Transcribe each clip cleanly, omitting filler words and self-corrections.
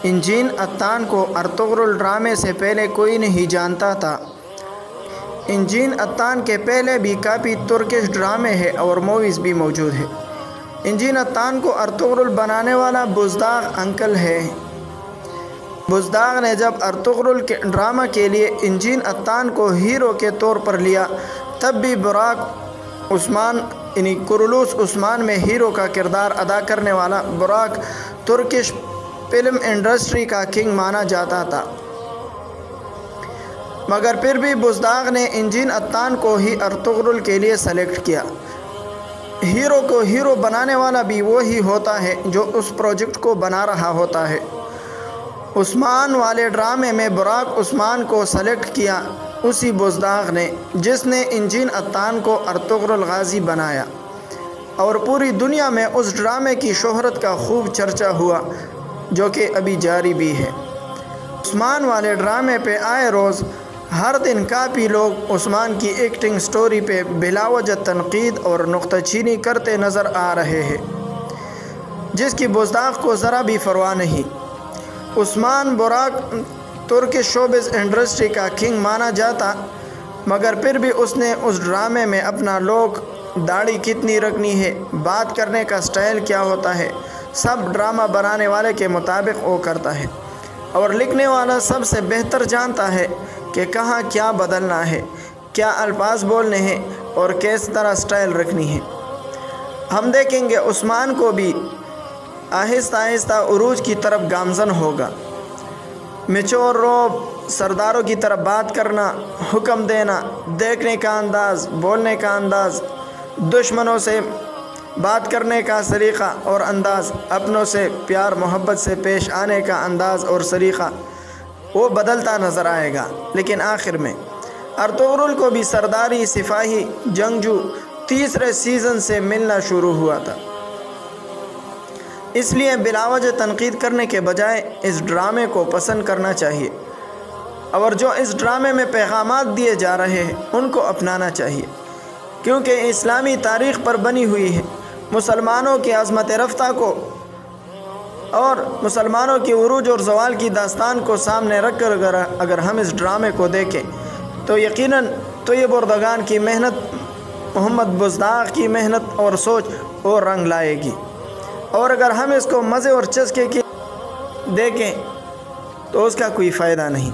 Engine اتان کو Ertugrul ڈرامے سے پہلے کوئی نہیں جانتا تھا۔ انجین اتان کے پہلے بھی کافی ترکش ڈرامے ہیں اور موویز بھی موجود ہیں۔ انجین اتان کو ارطغرل بنانے والا بزداغ انکل ہے۔ بزداغ نے جب ارطغرل کے ڈرامہ کے لیے انجین اتان کو ہیرو کے طور پر لیا، تب بھی براک عثمان کرولوس عثمان میں ہیرو کا کردار ادا کرنے والا براک ترکش فلم انڈسٹری کا کنگ مانا جاتا تھا، مگر پھر بھی بزداغ نے انجین اتان کو ہی ارطغرل کے لیے سلیکٹ کیا۔ ہیرو کو ہیرو بنانے والا بھی وہی ہوتا ہے جو اس پروجیکٹ کو بنا رہا ہوتا ہے۔ عثمان والے ڈرامے میں براک عثمان کو سلیکٹ کیا اسی بزداغ نے جس نے انجین اتان کو ارطغرل غازی بنایا، اور پوری دنیا میں اس ڈرامے کی شہرت کا خوب چرچا ہوا، جو کہ ابھی جاری بھی ہے۔ عثمان والے ڈرامے پہ آئے روز ہر دن کافی لوگ عثمان کی ایکٹنگ سٹوری پہ بلا وجہ تنقید اور نکتہ چینی کرتے نظر آ رہے ہیں، جس کی بزداغ کو ذرا بھی پرواہ نہیں۔ عثمان براک ترکش شوبز انڈسٹری کا کنگ مانا جاتا، مگر پھر بھی اس نے اس ڈرامے میں اپنا لوک، داڑھی کتنی رکھنی ہے، بات کرنے کا سٹائل کیا ہوتا ہے، سب ڈرامہ بنانے والے کے مطابق وہ کرتا ہے، اور لکھنے والا سب سے بہتر جانتا ہے کہ کہاں کیا بدلنا ہے، کیا الفاظ بولنے ہیں اور کس طرح سٹائل رکھنی ہے۔ ہم دیکھیں گے عثمان کو بھی آہستہ آہستہ عروج کی طرف گامزن ہوگا۔ میچور روب، سرداروں کی طرف بات کرنا، حکم دینا، دیکھنے کا انداز، بولنے کا انداز، دشمنوں سے بات کرنے کا سلیقہ اور انداز، اپنوں سے پیار محبت سے پیش آنے کا انداز اور سلیقہ، وہ بدلتا نظر آئے گا۔ لیکن آخر میں ارطغرل کو بھی سرداری، سپاہی، جنگجو تیسرے سیزن سے ملنا شروع ہوا تھا۔ اس لیے بلا وجہ تنقید کرنے کے بجائے اس ڈرامے کو پسند کرنا چاہیے، اور جو اس ڈرامے میں پیغامات دیے جا رہے ہیں ان کو اپنانا چاہیے، کیونکہ اسلامی تاریخ پر بنی ہوئی ہے۔ مسلمانوں کی عظمت رفتہ کو اور مسلمانوں کی عروج اور زوال کی داستان کو سامنے رکھ کر اگر ہم اس ڈرامے کو دیکھیں تو یقیناً طیب اردگان کی محنت، محمد بزداغ کی محنت اور سوچ اور رنگ لائے گی، اور اگر ہم اس کو مزے اور چسکے کی دیکھیں تو اس کا کوئی فائدہ نہیں۔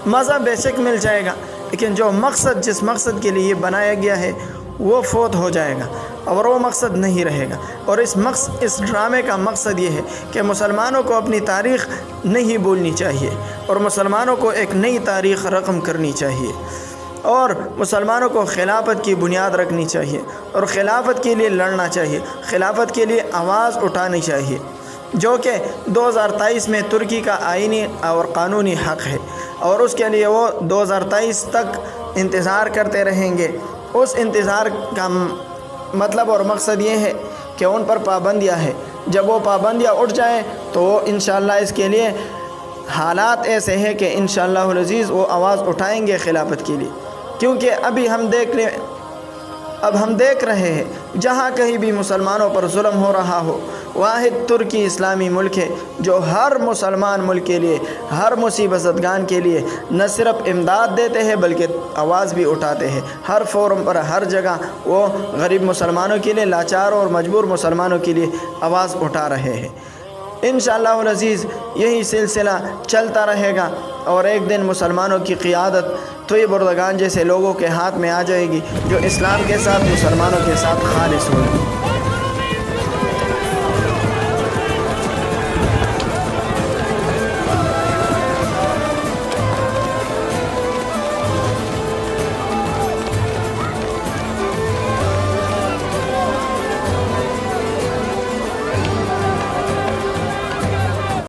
مزہ بے شک مل جائے گا، لیکن جو مقصد، جس مقصد کے لیے یہ بنایا گیا ہے وہ فوت ہو جائے گا، اور وہ مقصد نہیں رہے گا۔ اور اس ڈرامے کا مقصد یہ ہے کہ مسلمانوں کو اپنی تاریخ نہیں بھولنی چاہیے، اور مسلمانوں کو ایک نئی تاریخ رقم کرنی چاہیے، اور مسلمانوں کو خلافت کی بنیاد رکھنی چاہیے، اور خلافت کے لیے لڑنا چاہیے، خلافت کے لیے آواز اٹھانی چاہیے، جو کہ 2023 میں ترکی کا آئینی اور قانونی حق ہے، اور اس کے لیے وہ 2023 تک انتظار کرتے رہیں گے۔ اس انتظار کا مطلب اور مقصد یہ ہے کہ ان پر پابندیاں ہیں، جب وہ پابندیاں اٹھ جائیں تو وہ انشاءاللہ اس کے لیے حالات ایسے ہیں کہ انشاءاللہ العزیز وہ آواز اٹھائیں گے خلافت کے لیے، کیونکہ اب ہم دیکھ رہے ہیں جہاں کہیں بھی مسلمانوں پر ظلم ہو رہا ہو، واحد ترکی اسلامی ملک ہے جو ہر مسلمان ملک کے لیے، ہر مصیبت زدگان کے لیے نہ صرف امداد دیتے ہیں بلکہ آواز بھی اٹھاتے ہیں۔ ہر فورم پر، ہر جگہ وہ غریب مسلمانوں کے لیے، لاچار اور مجبور مسلمانوں کے لیے آواز اٹھا رہے ہیں۔ انشاءاللہ العزیز یہی سلسلہ چلتا رہے گا، اور ایک دن مسلمانوں کی قیادت طیب اردگان جیسے لوگوں کے ہاتھ میں آ جائے گی جو اسلام کے ساتھ، مسلمانوں کے ساتھ خالص ہوگی۔